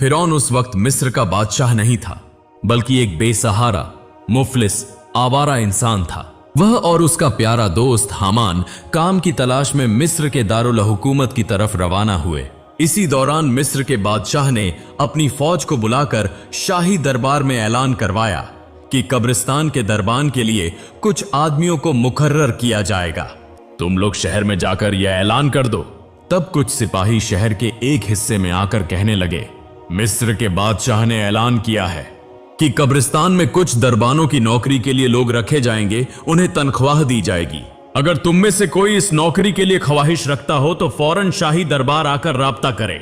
फिरौन उस वक्त मिस्र का बादशाह नहीं था, बल्कि एक बेसहारा, मुफलिस, आवारा इंसान था। वह और उसका प्यारा दोस्त हामान काम की तलाश में मिस्र के दारुल हुकूमत की तरफ रवाना हुए। इसी दौरान मिस्र के बादशाह ने अपनी फौज को बुलाकर शाही दरबार में ऐलान करवाया कि कब्रिस्तान के दरबान के लिए कुछ आदमियों को मुकर्रर किया जाएगा। तुम लोग शहर में जाकर यह ऐलान कर दो। तब कुछ सिपाही शहर के एक हिस्से में आकर कहने लगे, मिस्र के बादशाह ने ऐलान किया है कि कब्रिस्तान में कुछ दरबानों की नौकरी के लिए लोग रखे जाएंगे, उन्हें तनख्वाह दी जाएगी। अगर तुम में से कोई इस नौकरी के लिए ख्वाहिश रखता हो तो फौरन शाही दरबार आकर राब्ता करे।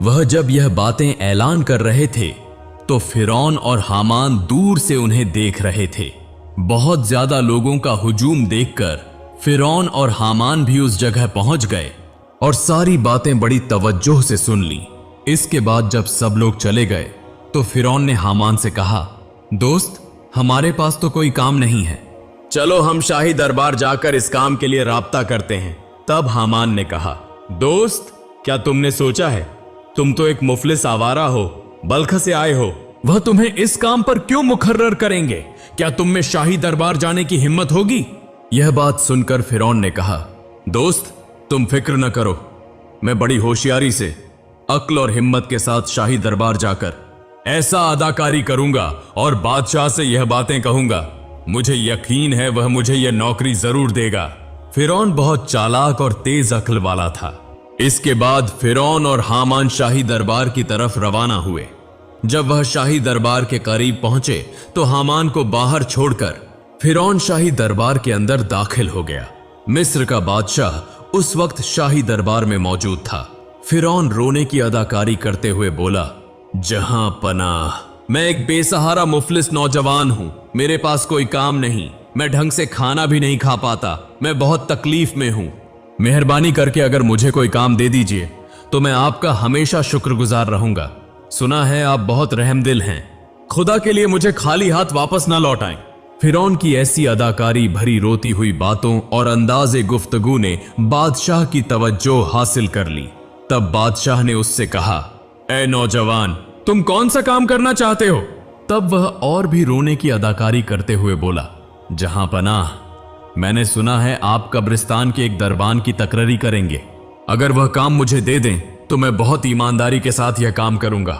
वह जब यह बातें ऐलान कर रहे थे तो फिरौन और हामान दूर से उन्हें देख रहे थे। बहुत ज्यादा लोगों का हुजूम देखकर फिरौन और हामान भी उस जगह पहुंच गए और सारी बातें बड़ी तवज्जो से सुन ली। इसके बाद जब सब लोग चले गए तो फिरौन ने हामान से कहा, दोस्त, हमारे पास तो कोई काम नहीं है, चलो हम शाही दरबार जाकर इस काम के लिए राब्ता करते हैं। तब हामान ने कहा, दोस्त, क्या तुमने सोचा है, तुम तो एक मुफलिस आवारा हो, बल्ख से आए हो, वह तुम्हें इस काम पर क्यों मुकर्रर करेंगे? क्या तुम में शाही दरबार जाने की हिम्मत होगी? यह बात सुनकर फिरौन ने कहा, दोस्त, तुम फिक्र न करो, मैं बड़ी होशियारी से, अक्ल और हिम्मत के साथ शाही दरबार जाकर ऐसा अदाकारी करूंगा और बादशाह से यह बातें कहूंगा। मुझे यकीन है वह मुझे यह नौकरी जरूर देगा। फिरौन बहुत चालाक और तेज अक्ल वाला था। इसके बाद फिरौन और हामान शाही दरबार की तरफ रवाना हुए। जब वह शाही दरबार के करीब पहुंचे तो हामान को बाहर छोड़कर फिरौन शाही दरबार के अंदर दाखिल हो गया। मिस्र का बादशाह उस वक्त शाही दरबार में मौजूद था। फिरौन रोने की अदाकारी करते हुए बोला, जहां पनाह, मैं एक बेसहारा मुफलिस नौजवान हूं, मेरे पास कोई काम नहीं, मैं ढंग से खाना भी नहीं खा पाता, मैं बहुत तकलीफ में हूं। मेहरबानी करके अगर मुझे कोई काम दे दीजिए तो मैं आपका हमेशा शुक्रगुजार रहूंगा। सुना है आप बहुत रहमदिल हैं, खुदा के लिए मुझे खाली हाथ वापस ना लौटाएं। फिरौन की ऐसी अदाकारी भरी रोती हुई बातों और अंदाज़े गुफ्तगू ने बादशाह की तवज्जो हासिल कर ली। तब बादशाह ने उससे कहा, ए नौजवान, तुम कौन सा काम करना चाहते हो? तब वह और भी रोने की अदाकारी करते हुए बोला, जहां पनाह, मैंने सुना है आप कब्रिस्तान के एक दरबान की तकरारी करेंगे। अगर वह काम मुझे दे दें तो मैं बहुत ईमानदारी के साथ यह काम करूंगा।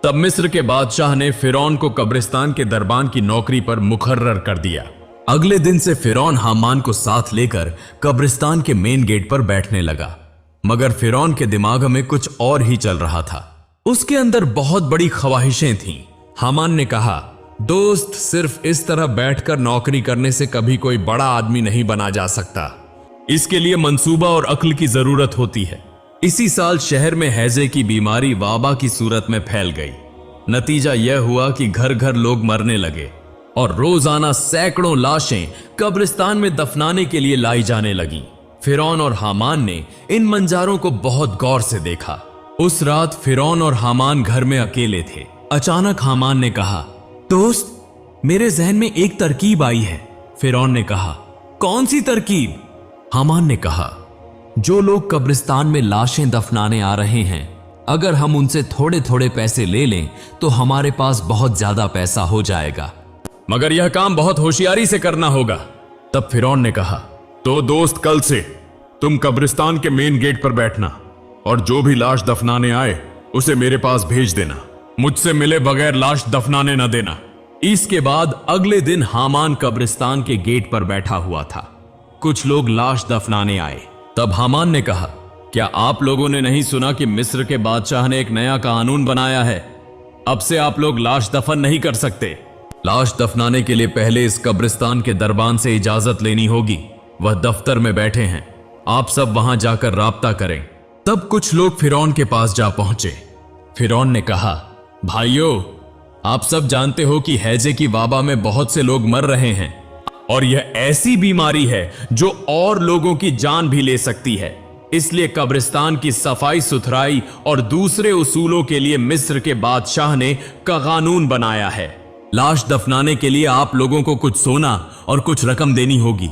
तब मिस्र के बादशाह ने फिरौन को कब्रिस्तान के दरबान की नौकरी पर मुकर्रर कर दिया। अगले दिन से फिरौन हामान को साथ लेकर कब्रिस्तान के मेन गेट पर बैठने लगा। मगर फिरौन के दिमाग में कुछ और ही चल रहा था। उसके अंदर बहुत बड़ी ख्वाहिशें थीं। हामान ने कहा, दोस्त, सिर्फ इस तरह बैठकर नौकरी करने से कभी कोई बड़ा आदमी नहीं बना जा सकता। इसके लिए मंसूबा और अक्ल की जरूरत होती है। इसी साल शहर में हैजे की बीमारी वाबा की सूरत में फैल गई। नतीजा यह हुआ कि घर घर लोग मरने लगे और रोजाना सैकड़ों लाशें कब्रिस्तान में दफनाने के लिए लाई जाने लगी। फिरौन और हामान ने इन मंजारों को बहुत गौर से देखा। उस रात फिरौन और हामान घर में अकेले थे। अचानक हामान ने कहा, दोस्त, मेरे जहन में एक तरकीब आई है। फिरौन ने कहा, कौन सी तरकीब? हामान ने कहा, जो लोग कब्रिस्तान में लाशें दफनाने आ रहे हैं, अगर हम उनसे थोड़े थोड़े पैसे ले लें तो हमारे पास बहुत ज्यादा पैसा हो जाएगा, मगर यह काम बहुत होशियारी से करना होगा। तब फिरौन ने कहा, तो दोस्त, कल से तुम कब्रिस्तान के मेन गेट पर बैठना और जो भी लाश दफनाने आए उसे मेरे पास भेज देना। मुझसे मिले बगैर लाश दफनाने न देना। इसके बाद अगले दिन हामान कब्रिस्तान के गेट पर बैठा हुआ था। कुछ लोग लाश दफनाने आए। तब हामान ने कहा, क्या आप लोगों ने नहीं सुना कि मिस्र के बादशाह ने एक नया कानून बनाया है? अब से आप लोग लाश दफन नहीं कर सकते। लाश दफनाने के लिए पहले इस कब्रिस्तान के दरबान से इजाजत लेनी होगी। वह दफ्तर में बैठे हैं, आप सब वहां जाकर राब्ता करें। तब कुछ लोग फिरौन के पास जा पहुंचे। फिरौन ने कहा, भाइयों, आप सब जानते हो कि हैजे की वाबा में बहुत से लोग मर रहे हैं और यह ऐसी बीमारी है जो और लोगों की जान भी ले सकती है। इसलिए कब्रिस्तान की सफाई सुथराई और दूसरे उसूलों के लिए मिस्र के बादशाह ने कानून बनाया है। लाश दफनाने के लिए आप लोगों को कुछ सोना और कुछ रकम देनी होगी।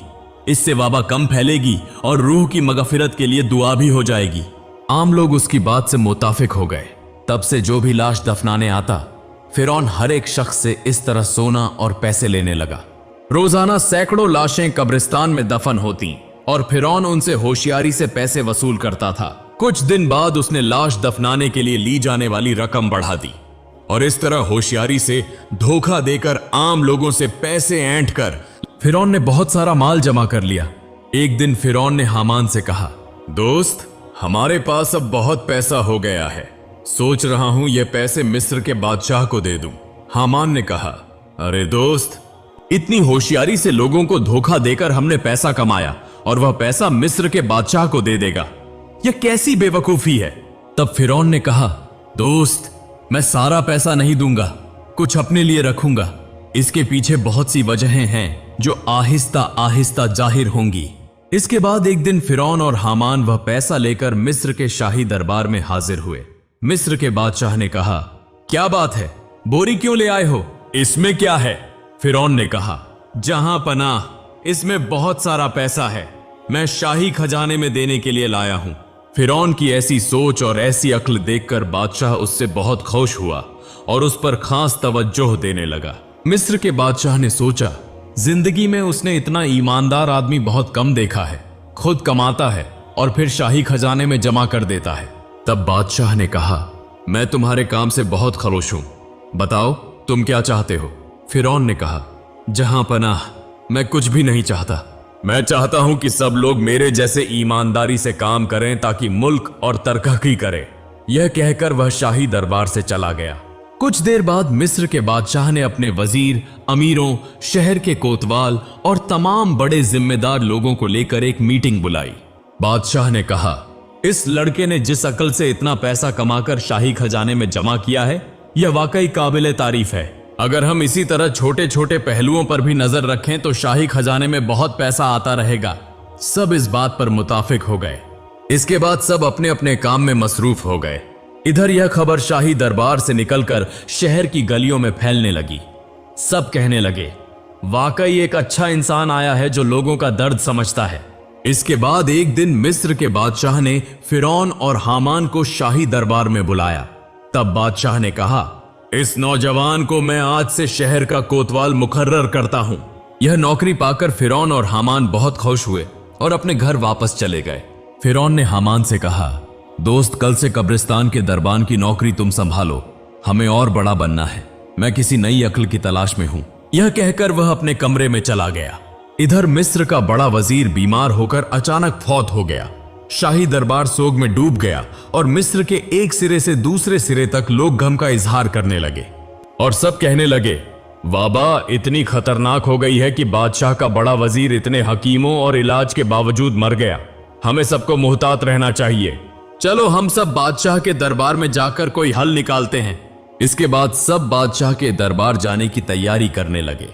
इससे वाबा कम फैलेगी और रूह की मगफिरत के लिए दुआ भी हो जाएगी। आम लोग उसकी बात से मुताफिक हो गए। तब से जो भी लाश दफनाने आता, फिरौन हर एक शख्स से इस तरह सोना और पैसे लेने लगा। रोजाना सैकड़ों लाशें कब्रिस्तान में दफन होती और फिरौन उनसे होशियारी से पैसे वसूल करता था। कुछ दिन बाद उसने लाश दफनाने के लिए ली जाने वाली रकम बढ़ा दी और इस तरह होशियारी से धोखा देकर आम लोगों से पैसे ऐंठ कर फिरौन ने बहुत सारा माल जमा कर लिया। एक दिन फिरौन ने हामान से कहा, दोस्त, हमारे पास अब बहुत पैसा हो गया है, सोच रहा हूं ये पैसे मिस्र के बादशाह को दे दूं। हामान ने कहा, अरे दोस्त, इतनी होशियारी से लोगों को धोखा देकर हमने पैसा कमाया और वह पैसा मिस्र के बादशाह को दे देगा, यह कैसी बेवकूफी है। तब फिरौन ने कहा, दोस्त, मैं सारा पैसा नहीं दूंगा, कुछ अपने लिए रखूंगा। इसके पीछे बहुत सी वजहें हैं जो आहिस्ता आहिस्ता जाहिर होंगी। इसके बाद एक दिन फिरौन और हामान वह पैसा लेकर मिस्र के शाही दरबार में हाजिर हुए। मिस्र के बादशाह ने कहा, क्या बात है, बोरी क्यों ले आए हो? इसमें क्या है? फिरौन ने कहा, जहां पनाह, इसमें बहुत सारा पैसा है, मैं शाही खजाने में देने के लिए लाया हूं। फिरौन की ऐसी सोच और ऐसी अक्ल देखकर बादशाह उससे बहुत खुश हुआ और उस पर खास तवज्जो देने लगा। मिस्र के बादशाह ने सोचा, जिंदगी में उसने इतना ईमानदार आदमी बहुत कम देखा है, खुद कमाता है और फिर शाही खजाने में जमा कर देता है। तब बादशाह ने कहा, मैं तुम्हारे काम से बहुत खुश हूं, बताओ तुम क्या चाहते हो? फिरौन ने कहा, जहां पनाह, मैं कुछ भी नहीं चाहता, मैं चाहता हूं कि सब लोग मेरे जैसे ईमानदारी से काम करें ताकि मुल्क और तरक्की करे। यह कहकर वह शाही दरबार से चला गया। कुछ देर बाद मिस्र के बादशाह ने अपने वजीर, अमीरों, शहर के कोतवाल और तमाम बड़े जिम्मेदार लोगों को लेकर एक मीटिंग बुलाई। बादशाह ने कहा, इस लड़के ने जिस अकल से इतना पैसा कमाकर शाही खजाने में जमा किया है, यह वाकई काबिले तारीफ है। अगर हम इसी तरह छोटे छोटे पहलुओं पर भी नजर रखें तो शाही खजाने में बहुत पैसा आता रहेगा। सब इस बात पर मुताफिक हो गए। इसके बाद सब अपने अपने काम में मसरूफ हो गए। इधर यह खबर शाही दरबार से निकलकर शहर की गलियों में फैलने लगी। सब कहने लगे, वाकई एक अच्छा इंसान आया है जो लोगों का दर्द समझता है। इसके बाद एक दिन मिस्र के बादशाह ने फिरौन और हामान को शाही दरबार में बुलाया। तब बादशाह ने कहा, इस नौजवान को मैं आज से शहर का कोतवाल मुकर्रर करता हूं। यह नौकरी पाकर फिरौन और हामान बहुत खुश हुए और अपने घर वापस चले गए। फिरौन ने हामान से कहा, दोस्त, कल से कब्रिस्तान के दरबान की नौकरी तुम संभालो, हमें और बड़ा बनना है, मैं किसी नई अक्ल की तलाश में हूं। यह कहकर वह अपने कमरे में चला गया। इधर मिस्र का बड़ा वजीर बीमार होकर अचानक फौत हो गया। शाही दरबार सोग में डूब गया और मिस्र के एक सिरे से दूसरे सिरे तक लोग गम का इजहार करने लगे और सब कहने लगे, वाबा इतनी खतरनाक हो गई है कि बादशाह का बड़ा वजीर इतने हकीमों और इलाज के बावजूद मर गया। हमें सबको मुहतात रहना चाहिए। चलो हम सब बादशाह के दरबार में जाकर कोई हल निकालते हैं। इसके बाद सब बादशाह के दरबार जाने की तैयारी करने लगे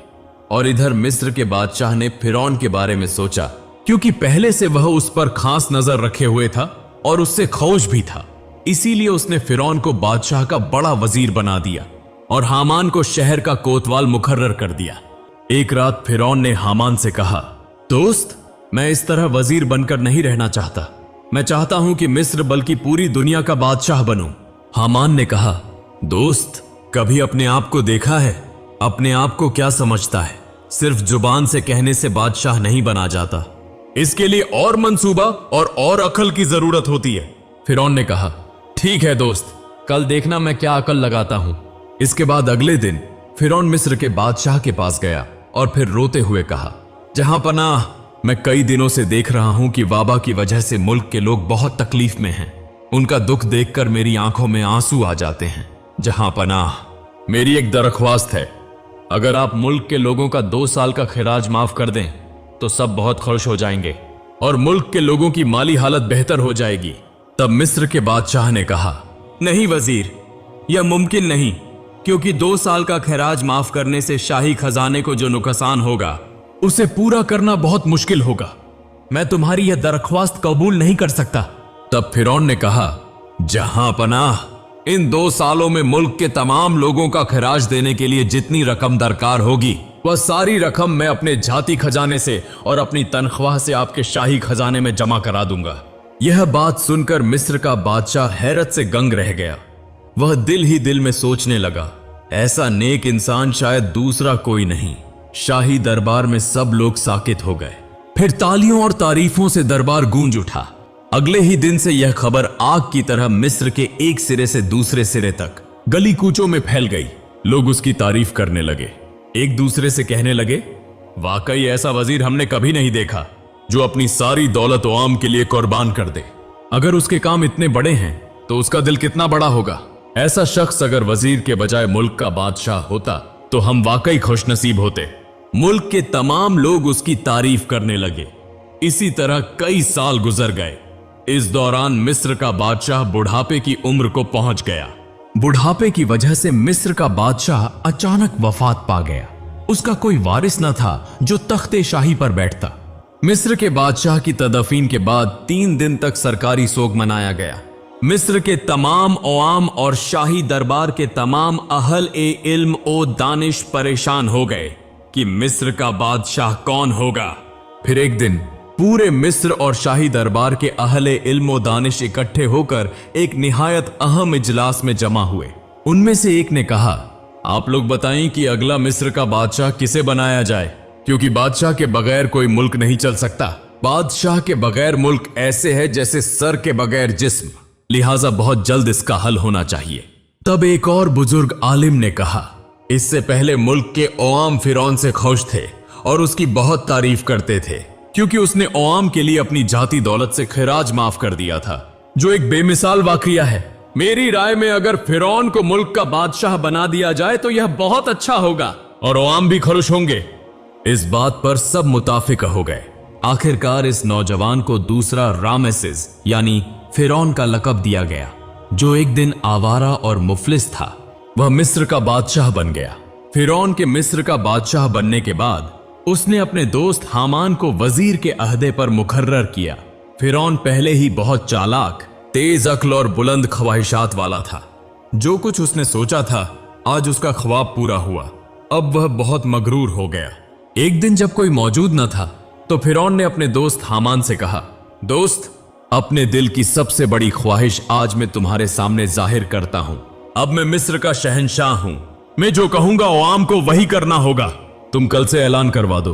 और इधर मिस्र के बादशाह ने फिरौन के बारे में सोचा, क्योंकि पहले से वह उस पर खास नजर रखे हुए था और उससे खौफ भी था। इसीलिए उसने फिरौन को बादशाह का बड़ा वजीर बना दिया और हामान को शहर का कोतवाल मुकर्रर कर दिया। एक रात फिरौन ने हामान से कहा, दोस्त, मैं इस तरह वजीर बनकर नहीं रहना चाहता, मैं चाहता हूं कि मिस्र बल्कि पूरी दुनिया का बादशाह बनूं। हामान ने कहा, दोस्त, कभी अपने आप को देखा है? अपने आप को क्या समझता है? सिर्फ जुबान से कहने से बादशाह नहीं बना जाता, इसके लिए और मंसूबा और अकल की जरूरत होती है। फिरौन ने कहा, ठीक है दोस्त, कल देखना मैं क्या अकल लगाता हूं। इसके बाद अगले दिन फिरौन मिस्र के बादशाह के पास गया और फिर रोते हुए कहा, जहां पनाह, मैं कई दिनों से देख रहा हूं कि वाबा की वजह से मुल्क के लोग बहुत तकलीफ में हैं। उनका दुख देखकर मेरी आंखों में आंसू आ जाते हैं। जहां पनाह, मेरी एक दरख्वास्त है, अगर आप मुल्क के लोगों का 2 साल का खिराज माफ कर दें तो सब बहुत खुश हो जाएंगे और मुल्क के लोगों की माली हालत बेहतर हो जाएगी। तब मिस्र के बादशाह ने कहा, नहीं वजीर, यह मुमकिन नहीं, क्योंकि 2 साल का खिराज माफ करने से शाही खजाने को जो नुकसान होगा उसे पूरा करना बहुत मुश्किल होगा। मैं तुम्हारी यह दरख्वास्त कबूल नहीं कर सकता। तब फिरौन ने कहा, जहां पनाह, इन 2 सालों में मुल्क के तमाम लोगों का खिराज देने के लिए जितनी रकम दरकार होगी वह सारी रकम मैं अपने जाती खजाने से और अपनी तनख्वाह से आपके शाही खजाने में जमा करा दूंगा। यह बात सुनकर मिस्र का बादशाह हैरत से गंग रह गया। वह दिल ही दिल में सोचने लगा, ऐसा नेक इंसान शायद दूसरा कोई नहीं। शाही दरबार में सब लोग साकित हो गए। फिर तालियों और तारीफों से दरबार गूंज उठा। अगले ही दिन से यह खबर आग की तरह मिस्र के एक सिरे से दूसरे सिरे तक गली कूचों में फैल गई। लोग उसकी तारीफ करने लगे, एक दूसरे से कहने लगे, वाकई ऐसा वजीर हमने कभी नहीं देखा जो अपनी सारी दौलत अवाम के लिए कुर्बान कर दे। अगर उसके काम इतने बड़े हैं तो उसका दिल कितना बड़ा होगा। ऐसा शख्स अगर वजीर के बजाय मुल्क का बादशाह होता तो हम वाकई खुशनसीब होते। मुल्क के तमाम लोग उसकी तारीफ करने लगे। इसी तरह कई साल गुजर गए। इस दौरान मिस्र का बादशाह बुढ़ापे की उम्र को पहुंच गया। बुढ़ापे की वजह से मिस्र का बादशाह अचानक वफात पा गया। उसका कोई वारिस न था जो तख्ते शाही पर बैठता। मिस्र के बादशाह की तदफीन के बाद 3 दिन तक सरकारी सोग मनाया गया। मिस्र के तमाम अवाम और शाही दरबार के तमाम अहल ए इल्म ओ दानिश परेशान हो गए कि मिस्र का बादशाह कौन होगा। फिर एक दिन पूरे मिस्र और शाही दरबार के अहल ए इल्म ओ दानिश इकट्ठे होकर एक निहायत अहम इजलास में जमा हुए। उनमें से एक ने कहा, आप लोग बताएं कि अगला मिस्र का बादशाह किसे बनाया जाए, क्योंकि बादशाह के बगैर कोई मुल्क नहीं चल सकता। बादशाह के बगैर मुल्क ऐसे है जैसे सर के बगैर जिस्म, लिहाजा बहुत जल्द इसका हल होना चाहिए। तब एक और बुजुर्ग आलिम ने कहा, इससे पहले मुल्क के अवाम फिरौन से खुश थे और उसकी बहुत तारीफ करते थे, क्योंकि उसने अवाम के लिए अपनी जाती दौलत से खिराज माफ कर दिया था, जो एक बेमिसाल वाकया है। मेरी राय में अगर फिरौन को मुल्क का बादशाह बना दिया जाए तो यह बहुत अच्छा होगा और अवाम भी खुश होंगे। इस बात पर सब मुताफिक हो गए। आखिरकार इस नौजवान को दूसरा रामेसिस यानी फिरौन का लकब दिया गया, जो एक दिन आवारा और मुफलिस था। वह मिस्र का बादशाह बन गया। फिरौन के मिस्र का बादशाह बनने के बाद उसने अपने दोस्त हामान को वजीर के अहदे पर मुकर्रर किया। फिरौन पहले ही बहुत चालाक, तेज अक्ल और बुलंद ख्वाहिशात वाला था। जो कुछ उसने सोचा था आज उसका ख्वाब पूरा हुआ। अब वह बहुत मगरूर हो गया। एक दिन जब कोई मौजूद न था तो फिरौन ने अपने दोस्त हामान से कहा, दोस्त, अपने दिल की सबसे बड़ी ख्वाहिश आज मैं तुम्हारे सामने जाहिर करता हूं। अब मैं मिस्र का शहंशाह हूं। मैं जो कहूंगा अवाम को वही करना होगा। तुम कल से ऐलान करवा दो,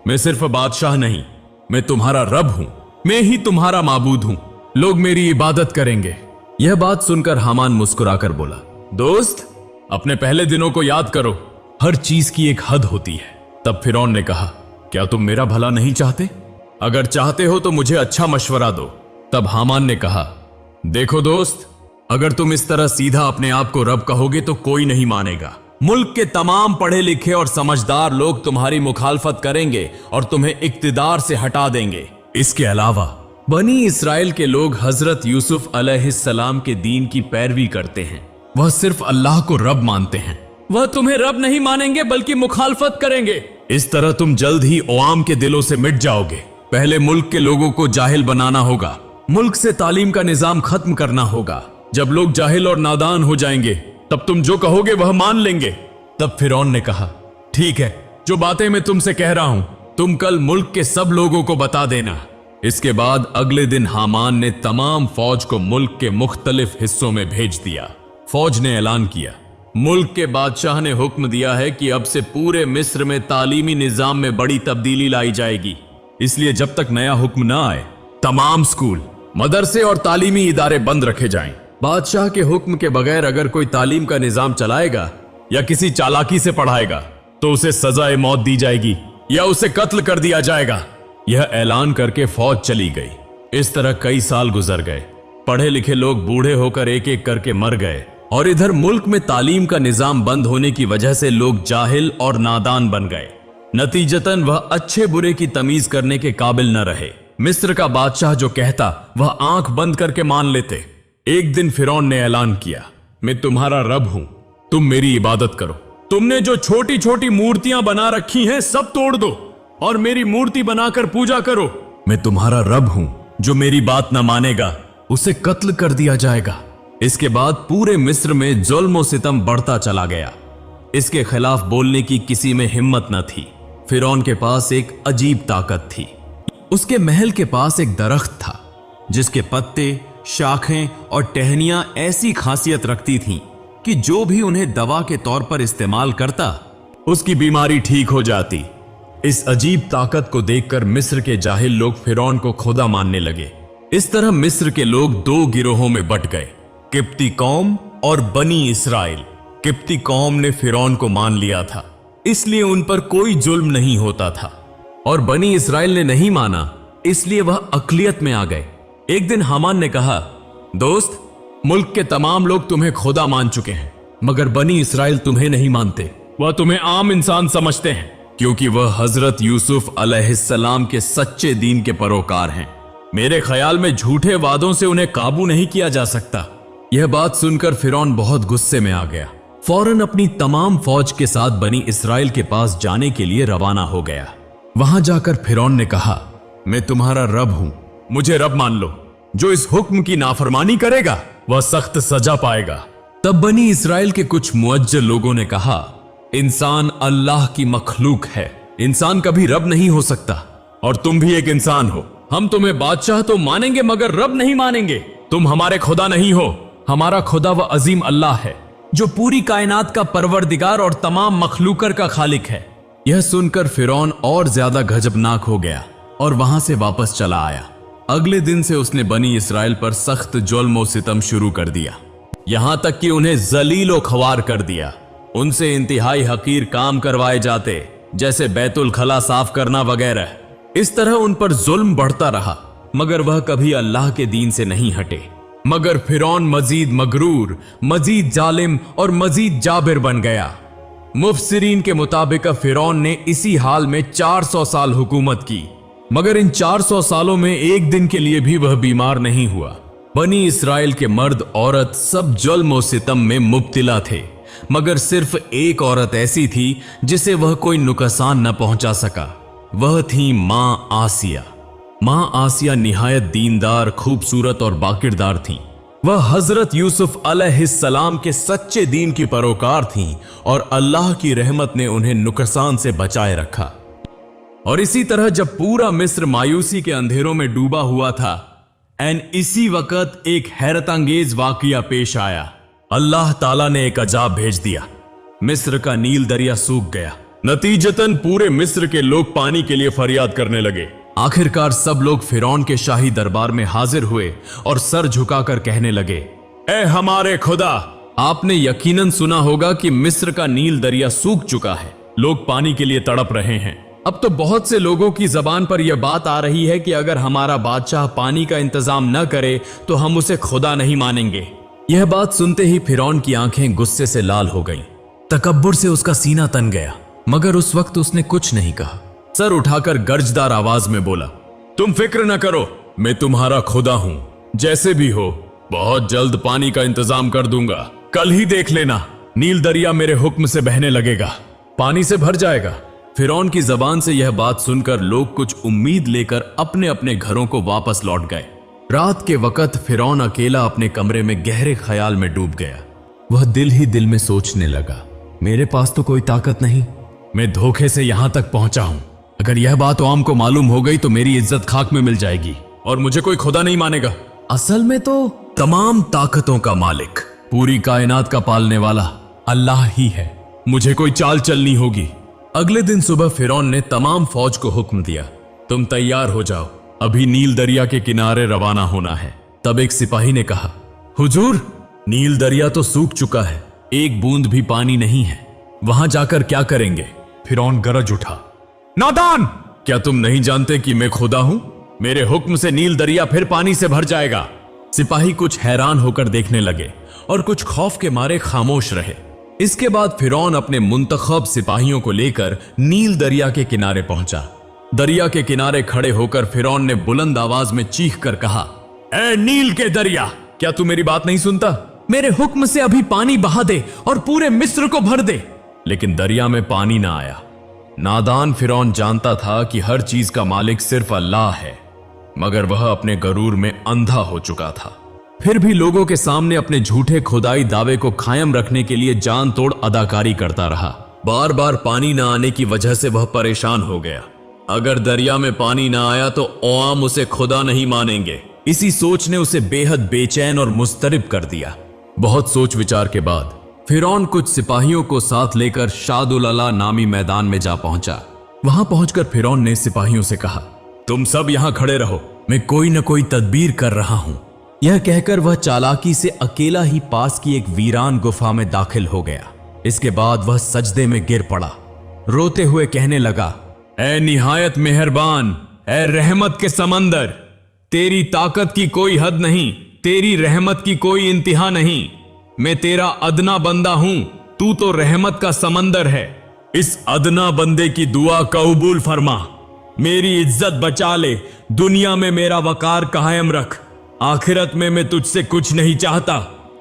मैं सिर्फ बादशाह नहीं, मैं तुम्हारा रब हूं। मैं ही तुम्हारा माबूद हूं। लोग मेरी इबादत करेंगे। यह बात सुनकर हामान मुस्कुराकर बोला, दोस्त, अपने पहले दिनों को याद करो। हर चीज की एक हद होती है। तब फिरौन ने कहा, क्या तुम मेरा भला नहीं चाहते? अगर चाहते हो तो मुझे अच्छा मशवरा दो। तब हामान ने कहा, देखो दोस्त, अगर तुम इस तरह सीधा अपने आप को रब कहोगे तो कोई नहीं मानेगा। मुल्क के तमाम पढ़े लिखे और समझदार लोग तुम्हारी मुखालफत करेंगे और तुम्हें इक्तिदार से हटा देंगे। इसके अलावा बनी इस्राइल के लोग हजरत यूसुफ अलैहिस्सलाम के दीन की पैरवी करते हैं। वह सिर्फ अल्लाह को रब मानते हैं। वह तुम्हें रब नहीं मानेंगे बल्कि मुखालफत करेंगे। इस तरह तुम जल्द ही अवाम के दिलों से मिट जाओगे। पहले मुल्क के लोगों को जाहिल बनाना होगा। मुल्क से तालीम का निजाम खत्म करना होगा। जब लोग जाहिल और नादान हो जाएंगे तब तुम जो कहोगे वह मान लेंगे। तब फिरौन ने कहा, ठीक है, जो बातें मैं तुमसे कह रहा हूं तुम कल मुल्क के सब लोगों को बता देना। इसके बाद अगले दिन हामान ने तमाम फौज को मुल्क के मुख्तलिफ हिस्सों में भेज दिया। फौज ने ऐलान किया, मुल्क के बादशाह ने हुक्म दिया है कि अब से पूरे मिस्र में तालीमी निजाम में बड़ी तब्दीली लाई जाएगी। इसलिए जब तक नया हुक्म ना आए तमाम स्कूल, मदरसे और तालीमी इदारे बंद रखे जाएं। बादशाह के हुक्म के बगैर अगर कोई तालीम का निजाम चलाएगा या किसी चालाकी से पढ़ाएगा तो उसे सजाए मौत दी जाएगी या उसे कत्ल कर दिया जाएगा। यह ऐलान करके फौज चली गई। इस तरह कई साल गुजर गए। पढ़े लिखे लोग बूढ़े होकर एक एक करके मर गए और इधर मुल्क में तालीम का निजाम बंद होने की वजह से लोग जाहिल और नादान बन गए। नतीजतन वह अच्छे बुरे की तमीज करने के काबिल न रहे। मिस्र का बादशाह जो कहता वह आंख बंद करके मान लेते। एक दिन फिरौन ने ऐलान किया, मैं तुम्हारा रब हूं, तुम मेरी इबादत करो। तुमने जो छोटी छोटी मूर्तियां बना रखी हैं सब तोड़ दो और मेरी मूर्ति बनाकर पूजा करो। मैं तुम्हारा रब हूं, जो मेरी बात न मानेगा उसे कत्ल कर दिया जाएगा। इसके बाद पूरे मिस्र में जुल्म और सितम बढ़ता चला गया। इसके खिलाफ बोलने की किसी में हिम्मत न थी। फिरौन के पास एक अजीब ताकत थी। उसके महल के पास एक दरख्त था जिसके पत्ते शाखें और टहनियां ऐसी खासियत रखती थीं कि जो भी उन्हें दवा के तौर पर इस्तेमाल करता उसकी बीमारी ठीक हो जाती। इस अजीब ताकत को देखकर मिस्र के जाहिल लोग फिरौन को खुदा मानने लगे। इस तरह मिस्र के लोग दो गिरोहों में बंट गए, किप्ती कौम और बनी इसराइल। किप्ती कौम ने फिरौन को मान लिया था, इसलिए उन पर कोई जुल्म नहीं होता था, और बनी इसराइल ने नहीं माना, इसलिए वह अक्लियत में आ गए। एक दिन हामान ने कहा, दोस्त, मुल्क के तमाम लोग तुम्हें खुदा मान चुके हैं, मगर बनी इसराइल तुम्हें नहीं मानते। वह तुम्हें आम इंसान समझते हैं, क्योंकि वह हजरत यूसुफ अलैहिस्सलाम के सच्चे दीन के परोकार हैं। मेरे ख्याल में झूठे वादों से उन्हें काबू नहीं किया जा सकता। यह बात सुनकर फिरौन बहुत गुस्से में आ गया। फौरन अपनी तमाम फौज के साथ बनी इसराइल के पास जाने के लिए रवाना हो गया। वहां जाकर फिरौन ने कहा, मैं तुम्हारा रब हूं, मुझे रब मान लो। जो इस हुक्म की नाफरमानी करेगा वह सख्त सजा पाएगा। तब बनी इसराइल के कुछ मुअज्जल लोगों ने कहा, इंसान अल्लाह की मखलूक है, इंसान कभी रब नहीं हो सकता, और तुम भी एक इंसान हो। हम तुम्हें बादशाह तो मानेंगे मगर रब नहीं मानेंगे। तुम हमारे खुदा नहीं हो, हमारा खुदा वह अजीम अल्लाह है जो पूरी कायनात का परवरदिगार और तमाम मखलूकर का खालिक है। यह सुनकर फिरौन और ज्यादा गजबनाक हो गया और वहां से वापस चला आया। अगले दिन से उसने बनी इसराइल पर सख्त जुल्म और सितम शुरू कर दिया, यहां तक कि उन्हें जलीलो ख्वार कर दिया। उनसे इंतहाई हकीर काम करवाए जाते, जैसे बैतुल खला साफ करना वगैरह। इस तरह उन पर जुल्म बढ़ता रहा, मगर वह कभी अल्लाह के दीन से नहीं हटे। मगर फिरौन मजीद मगरूर, मजीद जालिम और मजीद जाबिर बन गया। मुफसिरीन के मुताबिक फिरौन ने इसी हाल में 400 साल हुकूमत की, मगर इन 400 सालों में एक दिन के लिए भी वह बीमार नहीं हुआ। बनी इसराइल के मर्द औरत सब जुल्म और सितम में मुब्तिला थे, मगर सिर्फ एक औरत ऐसी थी जिसे वह कोई नुकसान न पहुंचा सका। वह थी मां आसिया। मां आसिया निहायत दीनदार, खूबसूरत और बाकिरदार थीं। वह हजरत यूसुफ अलैहिस्सलाम के सच्चे दीन की परोकार थीं और अल्लाह की रहमत ने उन्हें नुकसान से बचाए रखा। और इसी तरह जब पूरा मिस्र मायूसी के अंधेरों में डूबा हुआ था, इसी वक्त एक हैरतअंगेज वाकया पेश आया। अल्लाह ताला ने एक अजाब भेज दिया। मिस्र का नील दरिया सूख गया। नतीजतन पूरे मिस्र के लोग पानी के लिए फरियाद करने लगे। आखिरकार सब लोग फिरौन के शाही दरबार में हाजिर हुए और सर झुकाकर कहने लगे, ए हमारे खुदा, आपने यकीनन सुना होगा कि मिस्र का नील दरिया सूख चुका है। लोग पानी के लिए तड़प रहे हैं। अब तो बहुत से लोगों की जबान पर यह बात आ रही है कि अगर हमारा बादशाह पानी का इंतजाम न करे तो हम उसे खुदा नहीं मानेंगे। यह बात सुनते ही फिरौन की आंखें गुस्से से लाल हो गईं। तकब्बुर से उसका सीना तन गया, मगर उस वक्त उसने कुछ नहीं कहा। सर उठाकर गर्जदार आवाज में बोला, तुम फिक्र न करो, मैं तुम्हारा खुदा हूं। जैसे भी हो, बहुत जल्द पानी का इंतजाम कर दूंगा। कल ही देख लेना, नील दरिया मेरे हुक्म से बहने लगेगा, पानी से भर जाएगा। फिरौन की जबान से यह बात सुनकर लोग कुछ उम्मीद लेकर अपने अपने घरों को वापस लौट गए। रात के वक्त फिरौन अकेला अपने कमरे में गहरे ख्याल में डूब गया। वह दिल ही दिल में सोचने लगा, मेरे पास तो कोई ताकत नहीं, मैं धोखे से यहां तक पहुंचा हूं। अगर यह बात आवाम को मालूम हो गई तो मेरी इज्जत खाक में मिल जाएगी और मुझे कोई खुदा नहीं मानेगा। असल में तो तमाम ताकतों का मालिक, पूरी कायनात का पालने वाला अल्लाह ही है। मुझे कोई चाल चलनी होगी। अगले दिन सुबह फिरौन ने तमाम फौज को हुक्म दिया, तुम तैयार हो जाओ, अभी नील दरिया के किनारे रवाना होना है। तब एक सिपाही ने कहा, हुजूर, नील दरिया तो सूख चुका है, एक बूंद भी पानी नहीं है, वहां जाकर क्या करेंगे? फिरौन गरज उठा, नादान, क्या तुम नहीं जानते कि मैं खुदा हूं? मेरे हुक्म से नील दरिया फिर पानी से भर जाएगा। सिपाही कुछ हैरान होकर देखने लगे और कुछ खौफ के मारे खामोश रहे। इसके बाद फिरौन अपने मुंतखब सिपाहियों को लेकर नील दरिया के किनारे पहुंचा। दरिया के किनारे खड़े होकर फिरौन ने बुलंद आवाज में चीख कर कहा, ए नील के दरिया, क्या तू मेरी बात नहीं सुनता? मेरे हुक्म से अभी पानी बहा दे और पूरे मिस्र को भर दे। लेकिन दरिया में पानी ना आया। नादान फिरौन जानता था कि हर चीज का मालिक सिर्फ अल्लाह है, मगर वह अपने गरूर में अंधा हो चुका था। फिर भी लोगों के सामने अपने झूठे खुदाई दावे को कायम रखने के लिए जान तोड़ अदाकारी करता रहा। बार बार पानी न आने की वजह से वह परेशान हो गया। अगर दरिया में पानी न आया तो अवाम उसे खुदा नहीं मानेंगे इसी सोच ने उसे बेहद बेचैन और मुस्तरिब कर दिया। बहुत सोच विचार के बाद फिरौन कुछ सिपाहियों को साथ लेकर शादुल-अला नामी मैदान में जा पहुंचा। वहां पहुंचकर फिरौन ने सिपाहियों से कहा, तुम सब यहां खड़े रहो, मैं कोई न कोई तदबीर कर रहा हूं। यह कहकर वह चालाकी से अकेला ही पास की एक वीरान गुफा में दाखिल हो गया। इसके बाद वह सजदे में गिर पड़ा, रोते हुए कहने लगा, ऐ निहायत मेहरबान, ऐ रहमत के समंदर, तेरी ताकत की कोई हद नहीं, तेरी रहमत की कोई इंतहा नहीं। मैं तेरा अदना बंदा हूं, तू तो रहमत का समंदर है। इस अदना बंदे की दुआ कबूल फरमा, मेरी इज्जत बचा ले, दुनिया में मेरा वकार कायम रख, आखिरत में मैं तुझसे कुछ नहीं चाहता।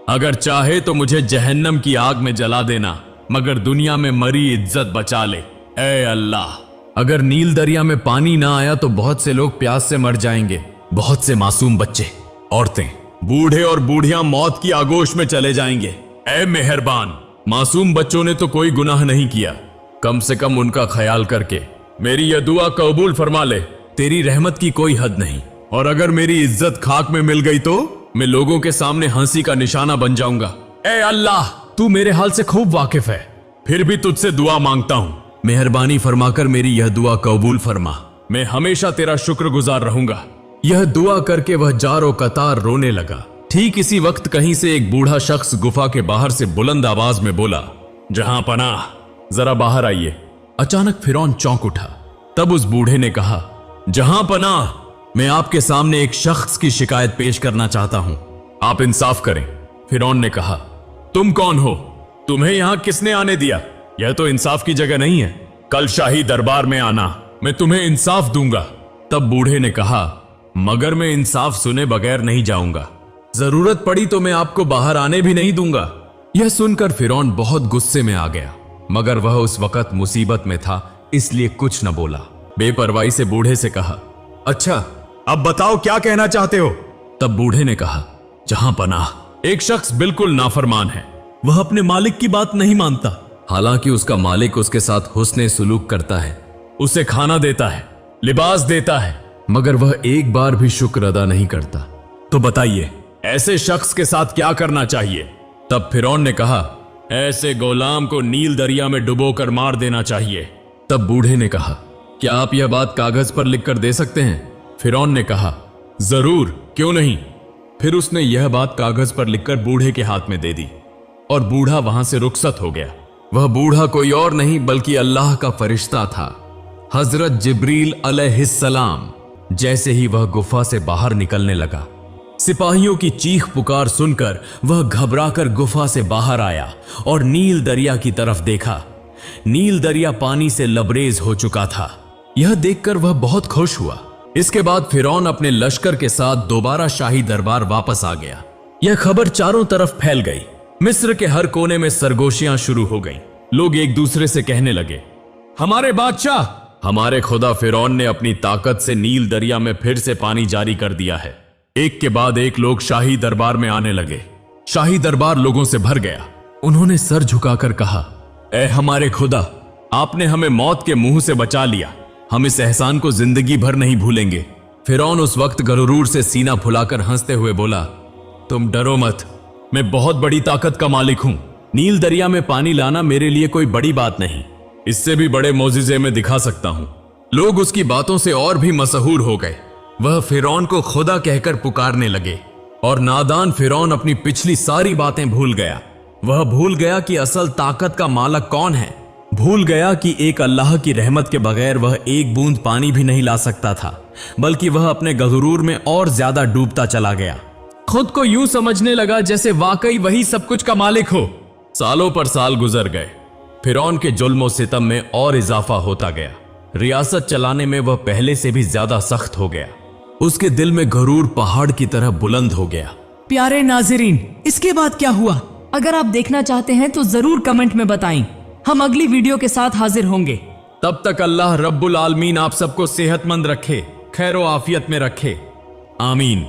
अगर चाहे तो मुझे जहन्नम की आग में जला देना, मगर दुनिया में मरी इज्जत बचा ले। ऐ अल्लाह, अगर नील दरिया में पानी ना आया तो बहुत से लोग प्यास से मर जाएंगे। बहुत से मासूम बच्चे, औरतें, बूढ़े और बूढ़ियां मौत की आगोश में चले जाएंगे। ऐ मेहरबान, मासूम बच्चों ने तो कोई गुनाह नहीं किया, कम से कम उनका ख्याल करके मेरी यह दुआ कबूल फरमा ले। तेरी रहमत की कोई हद नहीं, और अगर मेरी इज्जत खाक में मिल गई तो मैं लोगों के सामने हंसी का निशाना बन जाऊंगा। ऐ अल्लाह, तू मेरे हाल से खूब वाकिफ है, फिर भी तुझसे दुआ मांगता हूं, मेहरबानी फरमाकर मेरी यह दुआ कबूल फरमा, मैं हमेशा तेरा शुक्रगुजार रहूंगा। यह दुआ करके वह जारो कतार रोने लगा। ठीक इसी वक्त कहीं से एक बूढ़ा शख्स गुफा के बाहर से बुलंद आवाज में बोला, जहां पनाह, जरा बाहर आइए। अचानक फिरौन चौंक उठा। तब उस बूढ़े ने कहा, जहां पनाह, मैं आपके सामने एक शख्स की शिकायत पेश करना चाहता हूं, आप इंसाफ करें। फिरौन ने कहा, तुम कौन हो? तुम्हें यहां किसने आने दिया? यह तो इंसाफ की जगह नहीं है, कल शाही दरबार में आना, मैं तुम्हें इंसाफ दूंगा। तब बूढ़े ने कहा, मगर मैं इंसाफ सुने बगैर नहीं जाऊंगा, जरूरत पड़ी तो मैं आपको बाहर आने भी नहीं दूंगा। यह सुनकर फिरौन बहुत गुस्से में आ गया, मगर वह उस वक्त मुसीबत में था, इसलिए कुछ न बोला। बेपरवाही से बूढ़े से कहा, अच्छा अब बताओ क्या कहना चाहते हो? तब बूढ़े ने कहा, जहां पनाह, एक शख्स बिल्कुल नाफरमान है, वह अपने मालिक की बात नहीं मानता, हालांकि उसका मालिक उसके साथ हुस्ने सुलूक करता है, उसे खाना देता है, लिबास देता है, मगर वह एक बार भी शुक्र अदा नहीं करता। तो बताइए, ऐसे शख्स के साथ क्या करना चाहिए? तब फिरौन ने कहा, ऐसे गुलाम को नील दरिया में डुबोकर मार देना चाहिए। तब बूढ़े ने कहा, क्या आप यह बात कागज पर लिखकर दे सकते हैं? फिरौन ने कहा, जरूर, क्यों नहीं। फिर उसने यह बात कागज पर लिखकर बूढ़े के हाथ में दे दी और बूढ़ा वहां से रुखसत हो गया। वह बूढ़ा कोई और नहीं बल्कि अल्लाह का फरिश्ता था, हजरत जिब्रील अलैहिस्सलाम। जैसे ही वह गुफा से बाहर निकलने लगा, सिपाहियों की चीख पुकार सुनकर वह घबराकर गुफा से बाहर आया और नील दरिया की तरफ देखा। नील दरिया पानी से लबरेज हो चुका था। यह देखकर वह बहुत खुश हुआ। इसके बाद फिरौन अपने लश्कर के साथ दोबारा शाही दरबार वापस आ गया। यह खबर चारों तरफ फैल गई। मिस्र के हर कोने में सरगोशियां शुरू हो गईं। लोग एक दूसरे से कहने लगे, हमारे बादशाह, हमारे खुदा फिरौन ने अपनी ताकत से नील दरिया में फिर से पानी जारी कर दिया है। एक के बाद एक लोग शाही दरबार में आने लगे। शाही दरबार लोगों से भर गया। उन्होंने सर झुकाकर कहा, ऐ हमारे खुदा, आपने हमें मौत के मुंह से बचा लिया, हम इस एहसान को जिंदगी भर नहीं भूलेंगे। फिरौन उस वक्त गरूर से सीना फुलाकर हंसते हुए बोला, तुम डरो मत, मैं बहुत बड़ी ताकत का मालिक हूं। नील दरिया में पानी लाना मेरे लिए कोई बड़ी बात नहीं, इससे भी बड़े मौजिज़े में दिखा सकता हूं। लोग उसकी बातों से और भी मशहूर हो गए। वह फिरौन को खुदा कहकर पुकारने लगे और नादान फिरौन अपनी पिछली सारी बातें भूल गया। वह भूल गया कि असल ताकत का मालिक कौन है, भूल गया कि एक अल्लाह की रहमत के बगैर वह एक बूंद पानी भी नहीं ला सकता था, बल्कि वह अपने गरूर में और ज्यादा डूबता चला गया। खुद को यूं समझने लगा जैसे वाकई वही सब कुछ का मालिक हो। सालों पर साल गुजर गए। फिरौन के जुल्म सितम में और इजाफा होता गया। रियासत चलाने में वह पहले से भी ज्यादा सख्त हो गया। उसके दिल में गरूर पहाड़ की तरह बुलंद हो गया। प्यारे नाज़रीन, इसके बाद क्या हुआ? अगर आप देखना चाहते हैं तो जरूर कमेंट में बताएं। हम अगली वीडियो के साथ हाजिर होंगे। तब तक अल्लाह रब्बुल आलमीन आप सबको सेहतमंद रखे, खैर आफियत में रखे। आमीन।